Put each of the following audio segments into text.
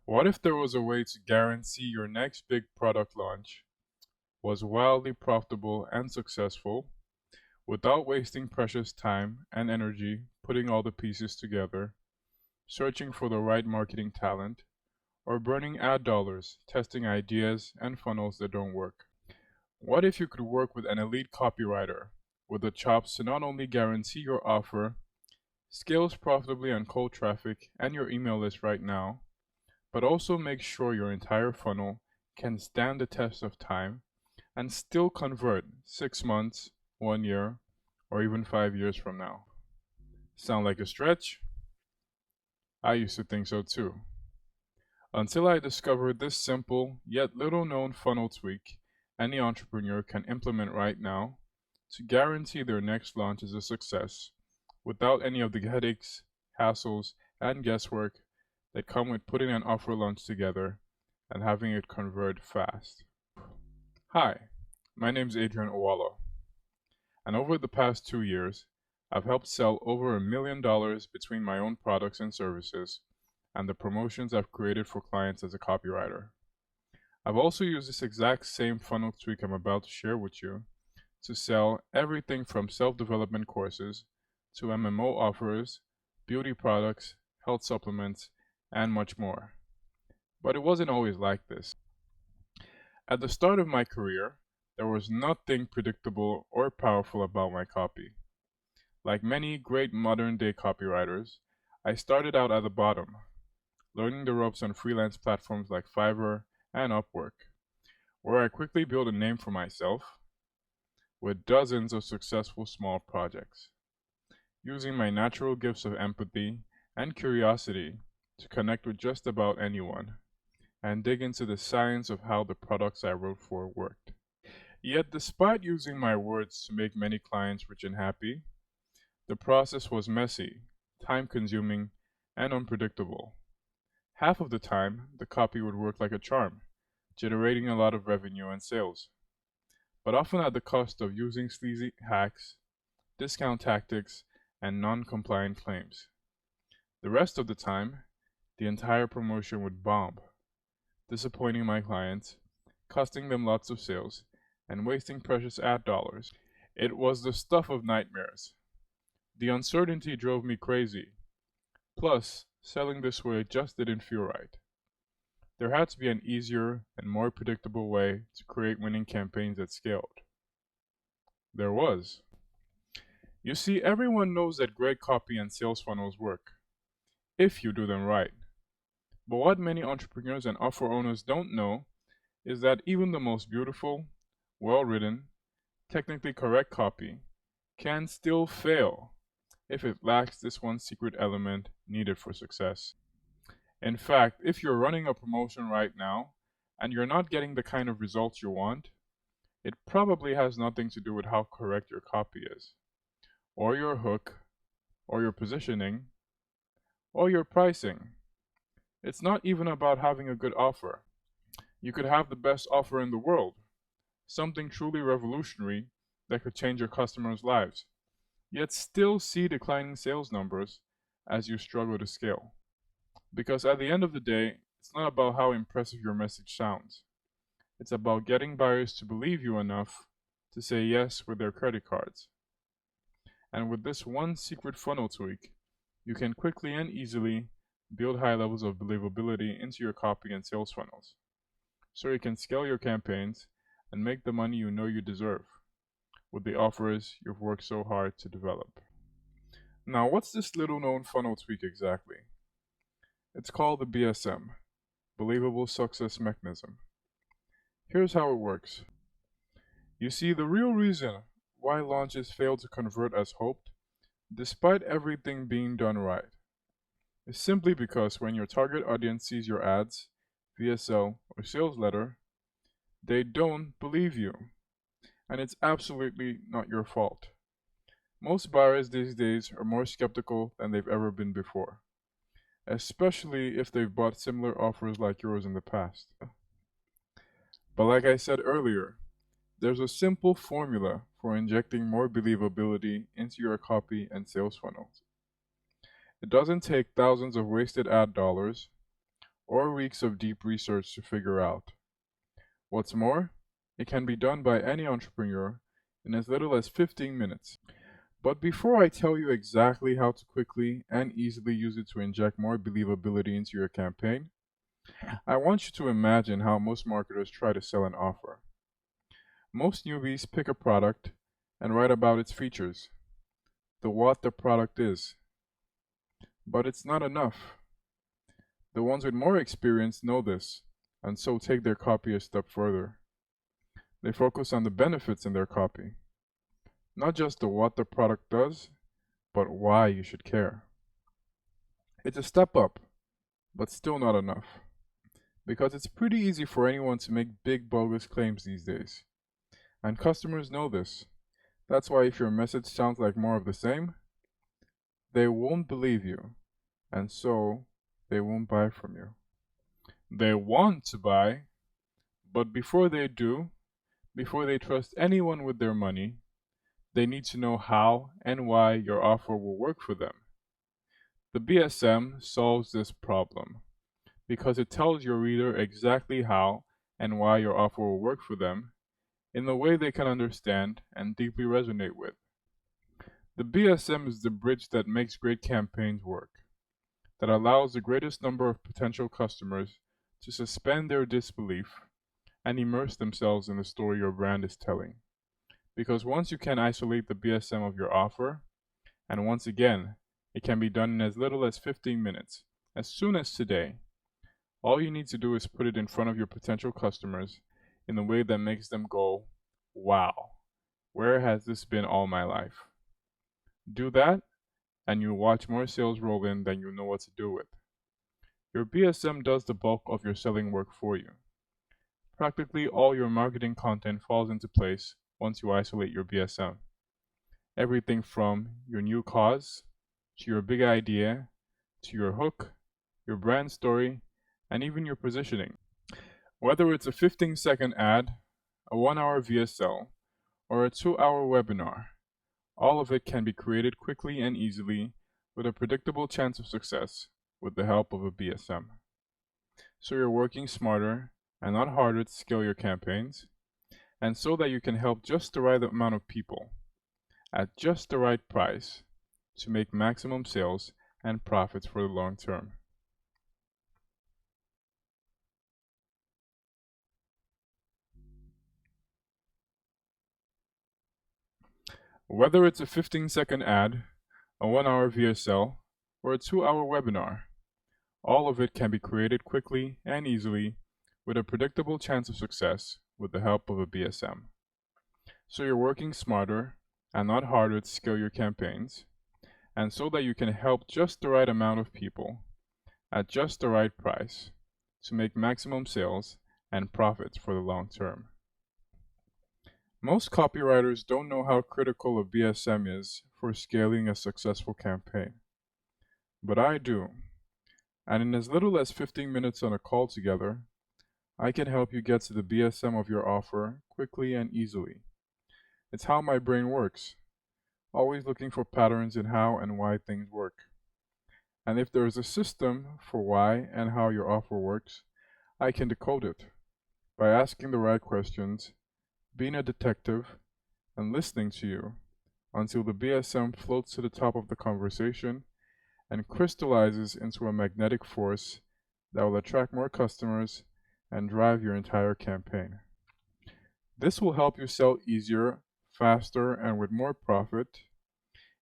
What if there was a way to guarantee your next big product launch was wildly profitable and successful without wasting precious time and energy putting all the pieces together, searching for the right marketing talent, or burning ad dollars testing ideas and funnels that don't work? What if you could work with an elite copywriter with the chops to not only guarantee your offer scales profitably on cold traffic and your email list right now, but also make sure your entire funnel can stand the test of time and still convert 6 months, 1 year, or even 5 years from now? Sound like a stretch? I used to think so too. Until I discovered this simple yet little known funnel tweak any entrepreneur can implement right now to guarantee their next launch is a success without any of the headaches, hassles, and guesswork that come with putting an offer launch together and having it convert fast. Hi, my name is Adrian Owala, and over the past 2 years, I've helped sell over $1 million between my own products and services and the promotions I've created for clients as a copywriter. I've also used this exact same funnel tweak I'm about to share with you to sell everything from self-development courses to MMO offers, beauty products, health supplements, and much more. But it wasn't always like this. At the start of my career, there was nothing predictable or powerful about my copy. Like many great modern-day copywriters, I started out at the bottom, learning the ropes on freelance platforms like Fiverr and Upwork, where I quickly built a name for myself with dozens of successful small projects, using my natural gifts of empathy and curiosity to connect with just about anyone and dig into the science of how the products I wrote for worked. Yet despite using my words to make many clients rich and happy, the process was messy, time-consuming, and unpredictable. Half of the time, the copy would work like a charm, generating a lot of revenue and sales, but often at the cost of using sleazy hacks, discount tactics, and non-compliant claims. The rest of the time, the entire promotion would bomb, disappointing my clients, costing them lots of sales, and wasting precious ad dollars. It was the stuff of nightmares. The uncertainty drove me crazy. Plus, selling this way just didn't feel right. There had to be an easier and more predictable way to create winning campaigns that scaled. There was. You see, everyone knows that great copy and sales funnels work, if you do them right. But what many entrepreneurs and offer owners don't know is that even the most beautiful, well-written, technically correct copy can still fail if it lacks this one secret element needed for success. In fact, if you're running a promotion right now and you're not getting the kind of results you want, it probably has nothing to do with how correct your copy is, or your hook, or your positioning, or your pricing. It's not even about having a good offer. You could have the best offer in the world, something truly revolutionary that could change your customers' lives, yet still see declining sales numbers as you struggle to scale. Because at the end of the day, it's not about how impressive your message sounds. It's about getting buyers to believe you enough to say yes with their credit cards. And with this one secret funnel tweak, you can quickly and easily build high levels of believability into your copy and sales funnels, so you can scale your campaigns and make the money you know you deserve with the offers you've worked so hard to develop. Now, what's this little known funnel tweak exactly? It's called the BSM, Believable Success Mechanism. Here's how it works. You see, the real reason why launches fail to convert as hoped, despite everything being done right, is simply because when your target audience sees your ads, VSL, or sales letter, they don't believe you. And it's absolutely not your fault. Most buyers these days are more skeptical than they've ever been before, especially if they've bought similar offers like yours in the past. But like I said earlier, there's a simple formula for injecting more believability into your copy and sales funnels. It doesn't take thousands of wasted ad dollars or weeks of deep research to figure out. What's more, it can be done by any entrepreneur in as little as 15 minutes. But before I tell you exactly how to quickly and easily use it to inject more believability into your campaign, I want you to imagine how most marketers try to sell an offer. Most newbies pick a product and write about its features, what the product is. But it's not enough. The ones with more experience know this, and so take their copy a step further. They focus on the benefits in their copy. Not just what the product does, but why you should care. It's a step up, but still not enough. Because it's pretty easy for anyone to make big bogus claims these days. And customers know this. That's why if your message sounds like more of the same, they won't believe you, and so they won't buy from you. They want to buy, but before they do, before they trust anyone with their money, they need to know how and why your offer will work for them. The BSM solves this problem because it tells your reader exactly how and why your offer will work for them in the way they can understand and deeply resonate with. The BSM is the bridge that makes great campaigns work, that allows the greatest number of potential customers to suspend their disbelief and immerse themselves in the story your brand is telling. Because once you can isolate the BSM of your offer, and once again, it can be done in as little as 15 minutes, as soon as today, all you need to do is put it in front of your potential customers in a way that makes them go, wow, where has this been all my life? Do that, and you'll watch more sales roll in than you know what to do with. Your BSM does the bulk of your selling work for you. Practically all your marketing content falls into place once you isolate your BSM. Everything from your new cause, to your big idea, to your hook, your brand story, and even your positioning. Whether it's a 15-second ad, a 1-hour VSL, or a 2-hour webinar, all of it can be created quickly and easily with a predictable chance of success with the help of a BSM. So you're working smarter and not harder to scale your campaigns, and so that you can help just the right amount of people at just the right price to make maximum sales and profits for the long term. Whether it's a 15-second ad, a 1-hour VSL, or a 2-hour webinar, all of it can be created quickly and easily with a predictable chance of success with the help of a BSM. So you're working smarter and not harder to scale your campaigns, and so that you can help just the right amount of people at just the right price to make maximum sales and profits for the long term. Most copywriters don't know how critical a BSM is for scaling a successful campaign. But I do. And in as little as 15 minutes on a call together, I can help you get to the BSM of your offer quickly and easily. It's how my brain works, always looking for patterns in how and why things work. And if there is a system for why and how your offer works, I can decode it by asking the right questions, being a detective, and listening to you until the BSM floats to the top of the conversation and crystallizes into a magnetic force that will attract more customers and drive your entire campaign. This will help you sell easier, faster, and with more profit,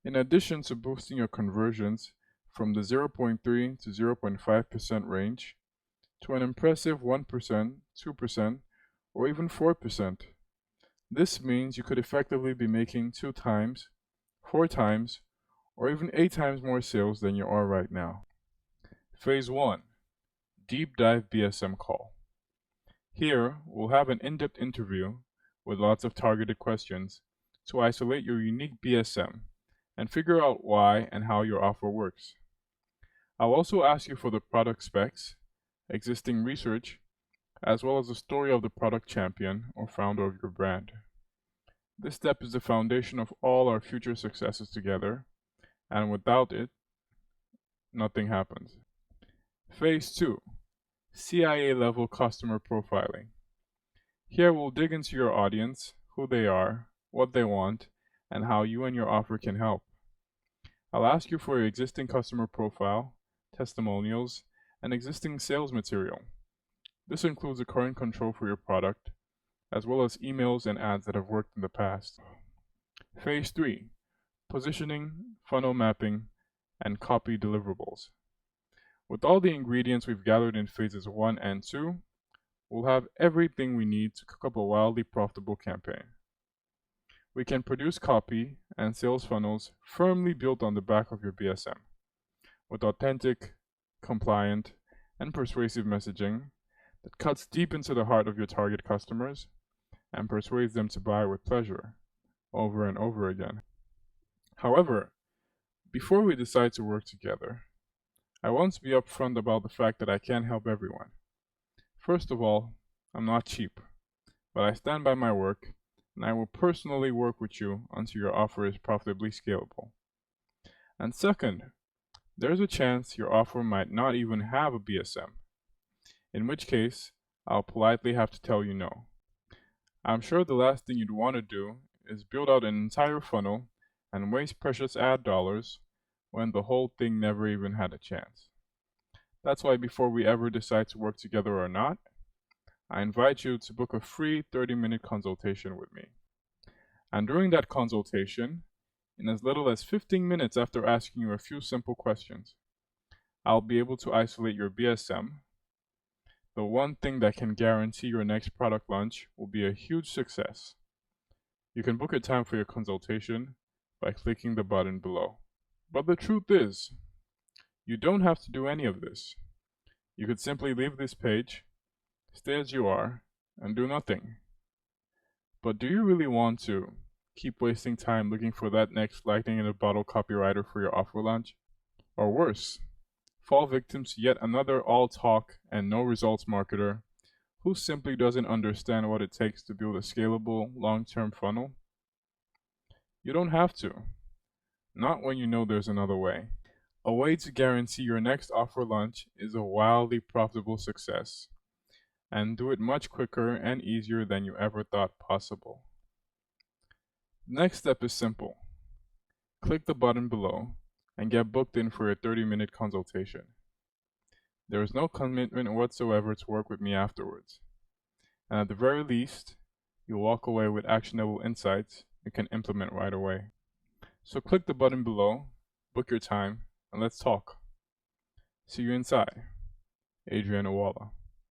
in addition to boosting your conversions from the 0.3 to 0.5% range to an impressive 1%, 2%, or even 4%. This means you could effectively be making 2 times, 4 times, or even 8 times more sales than you are right now. Phase 1. Deep Dive BSM Call. Here, we'll have an in-depth interview with lots of targeted questions to isolate your unique BSM and figure out why and how your offer works. I'll also ask you for the product specs, existing research, as well as the story of the product champion or founder of your brand. This step is the foundation of all our future successes together, and without it, nothing happens. Phase 2. CIA level customer profiling. Here we'll dig into your audience, who they are, what they want, and how you and your offer can help. I'll ask you for your existing customer profile, testimonials, and existing sales material. This includes a current control for your product, as well as emails and ads that have worked in the past. Phase 3. Positioning, funnel mapping, and copy deliverables. With all the ingredients we've gathered in phases 1 and 2, we'll have everything we need to cook up a wildly profitable campaign. We can produce copy and sales funnels firmly built on the back of your BSM, with authentic, compliant, and persuasive messaging that cuts deep into the heart of your target customers and persuades them to buy with pleasure over and over again. However, before we decide to work together, I want to be upfront about the fact that I can't help everyone. First of all, I'm not cheap, but I stand by my work, and I will personally work with you until your offer is profitably scalable. And second, there's a chance your offer might not even have a BSM, in which case, I'll politely have to tell you no. I'm sure the last thing you'd want to do is build out an entire funnel and waste precious ad dollars when the whole thing never even had a chance. That's why before we ever decide to work together or not, I invite you to book a free 30-minute consultation with me. And during that consultation, in as little as 15 minutes after asking you a few simple questions, I'll be able to isolate your BSM. The one thing that can guarantee your next product launch will be a huge success. You can book a time for your consultation by clicking the button below. But the truth is, you don't have to do any of this. You could simply leave this page, stay as you are, and do nothing. But do you really want to keep wasting time looking for that next lightning in a bottle copywriter for your offer launch? Or worse, fall victim to yet another all talk and no results marketer who simply doesn't understand what it takes to build a scalable, long-term funnel? You don't have to. Not when you know there's another way. A way to guarantee your next offer launch is a wildly profitable success, and do it much quicker and easier than you ever thought possible. The next step is simple. Click the button below and get booked in for a 30-minute consultation. There is no commitment whatsoever to work with me afterwards, and at the very least, you'll walk away with actionable insights you can implement right away. So click the button below, book your time, and let's talk. See you inside. Adrian Awala.